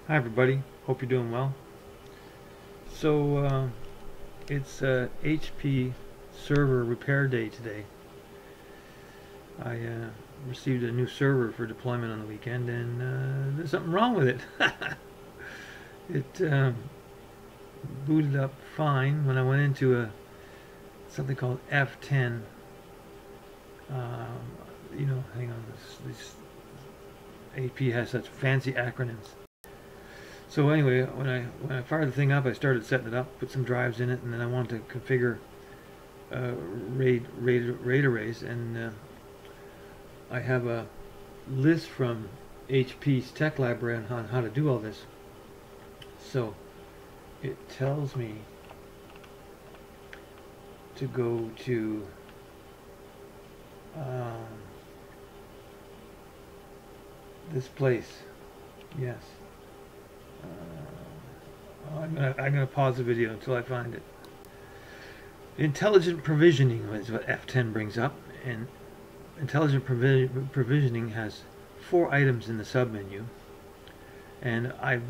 Hi everybody, hope you're doing well. So it's HP server repair day today. I received a new server for deployment on the weekend and there's something wrong with it. It booted up fine when I went into something called F10. Hang on, this HP has such fancy acronyms. So anyway, when I fired the thing up, I started setting it up, put some drives in it, and then I wanted to configure RAID arrays, and I have a list from HP's tech library on how to do all this. So it tells me to go to this place. Yes. I'm gonna pause the video until I find it. Intelligent provisioning is what F10 brings up, and intelligent provisioning has 4 items in the submenu. And I've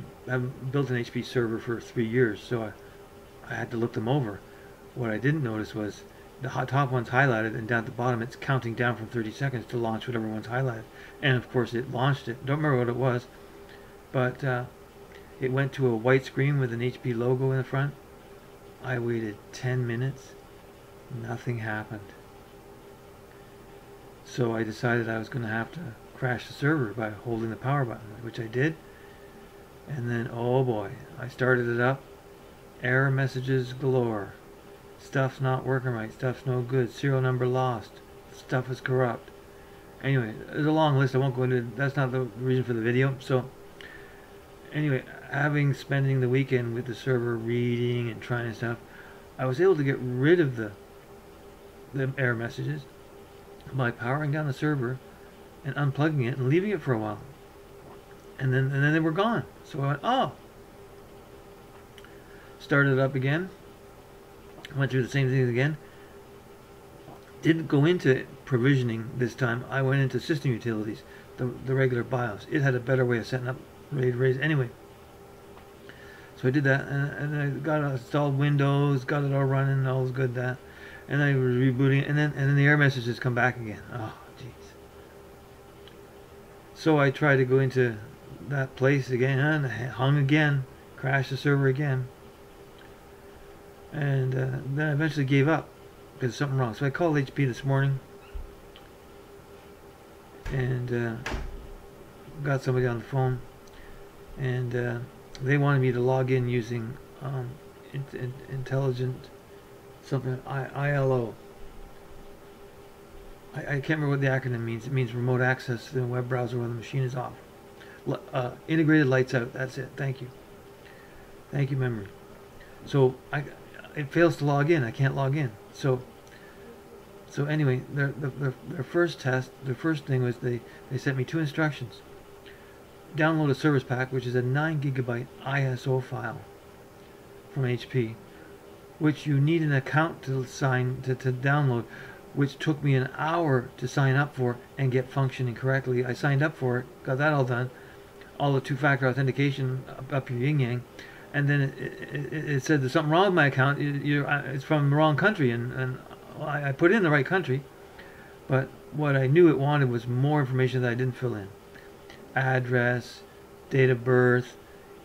built an HP server for 3 years, so I had to look them over. What I didn't notice was the top one's highlighted, and down at the bottom it's counting down from 30 seconds to launch whatever one's highlighted. And of course it launched it. Don't remember what it was, but it went to a white screen with an HP logo in the front. I waited 10 minutes. Nothing happened. So I decided I was going to have to crash the server by holding the power button, which I did. And then, oh boy, I started it up. Error messages galore. Stuff's not working right. Stuff's no good. Serial number lost. Stuff is corrupt. Anyway, there's a long list. I won't go into it. That's not the reason for the video. So anyway, spending the weekend with the server reading and trying stuff, I was able to get rid of the error messages by powering down the server and unplugging it and leaving it for a while. And then they were gone. So I went, oh. Started it up again. Went through the same thing again. Didn't go into provisioning this time. I went into system utilities, the regular BIOS. It had a better way of setting up RAID arrays anyway. So I did that, and I got installed Windows, got it all running, all was good that. And I was rebooting it, and then the error messages come back again. Oh, jeez. So I tried to go into that place again, and I hung again, crashed the server again. And then I eventually gave up because something wrong. So I called HP this morning and got somebody on the phone, and they wanted me to log in using intelligent something ILO. I can't remember what the acronym means. It means remote access to the web browser when the machine is off. Integrated lights out. That's it. Thank you. Thank you, memory. So it fails to log in. I can't log in. So anyway, their first test, their first thing was they sent me 2 instructions. Download a service pack, which is a 9 GB ISO file from HP, which you need an account to download, which took me an hour to sign up for and get functioning correctly. I signed up for it, got that all done, all the 2-factor authentication up your yin-yang, and then it said there's something wrong with my account. It's from the wrong country, and I put in the right country, but what I knew it wanted was more information that I didn't fill in. Address, date of birth,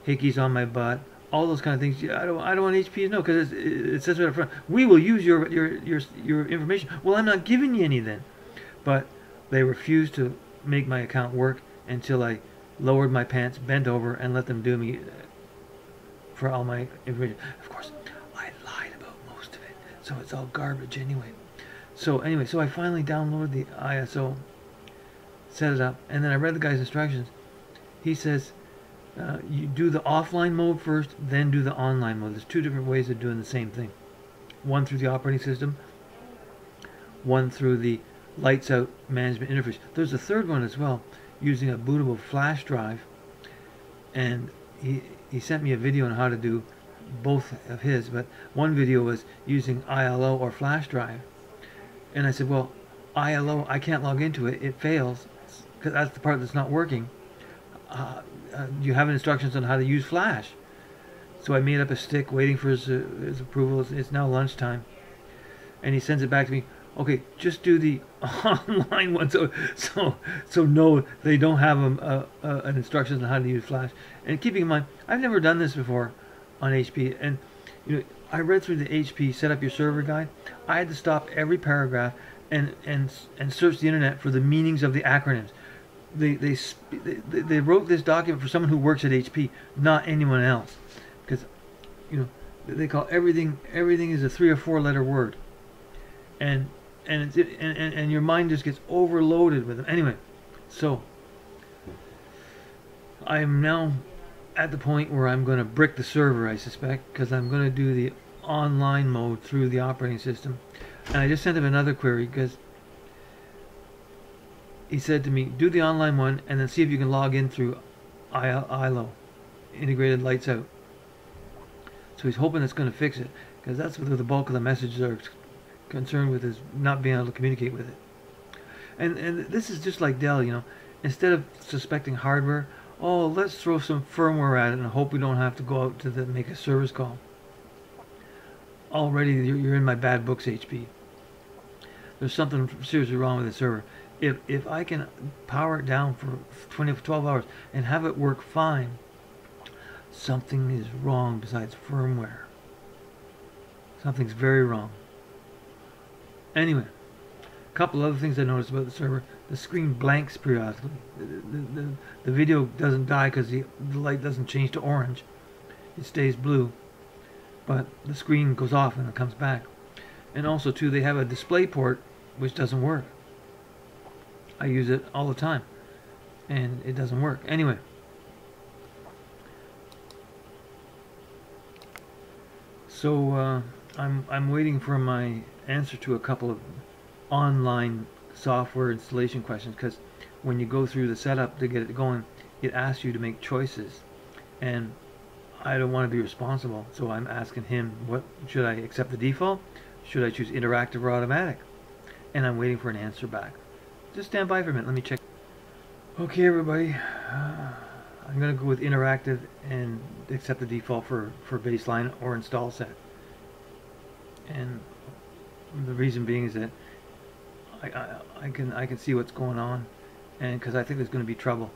hickeys on my butt, all those kind of things. I don't want HP to know, because it says right up front, we will use your information. Well, I'm not giving you any then. But they refused to make my account work until I lowered my pants, bent over, and let them do me for all my information. Of course, I lied about most of it, so it's all garbage anyway. So anyway, so I finally downloaded the ISO, set it up, and then I read the guy's instructions. He says you do the offline mode first, then do the online mode. There's 2 different ways of doing the same thing. One through the operating system, one through the lights out management interface. There's a third one as well, using a bootable flash drive, and he sent me a video on how to do both of his, but one video was using ILO or flash drive, and I said, well, ILO, I can't log into it, it fails, because that's the part that's not working. you have instructions on how to use Flash. So I made up a stick, waiting for his approval. It's now lunchtime, and he sends it back to me. Okay, just do the online one. So no, they don't have an instructions on how to use Flash. And keeping in mind, I've never done this before on HP, and I read through the HP Set Up Your Server guide. I had to stop every paragraph and search the internet for the meanings of the acronyms. They wrote this document for someone who works at HP, not anyone else, because they call everything is a 3 or 4 letter word, and your mind just gets overloaded with them. Anyway, so I am now at the point where I'm going to brick the server, I suspect, because I'm going to do the online mode through the operating system. And I just sent him another query because he said to me, do the online one and then see if you can log in through ILO, Integrated Lights Out. So he's hoping it's going to fix it, because that's what the bulk of the messages are concerned with, is not being able to communicate with it. And this is just like Dell, instead of suspecting hardware, oh, let's throw some firmware at it and hope we don't have to go out to make a service call. Already you're in my bad books, HP. There's something seriously wrong with the server. If I can power it down for 12 hours and have it work fine, something is wrong besides firmware. Something's very wrong. Anyway, a couple other things I noticed about the server. The screen blanks periodically. The video doesn't die because the light doesn't change to orange. It stays blue. But the screen goes off and it comes back. And also, too, they have a display port which doesn't work. I use it all the time, and it doesn't work. Anyway, so I'm waiting for my answer to a couple of online software installation questions, because when you go through the setup to get it going, it asks you to make choices, and I don't want to be responsible, so I'm asking him, what should I accept the default? Should I choose interactive or automatic? And I'm waiting for an answer back. Just stand by for a minute, let me check. Okay, everybody, I'm going to go with interactive and accept the default for baseline or install set. And the reason being is that I can see what's going on, and because I think there's going to be trouble.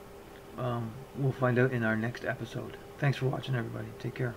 We'll find out in our next episode. Thanks for watching, everybody. Take care.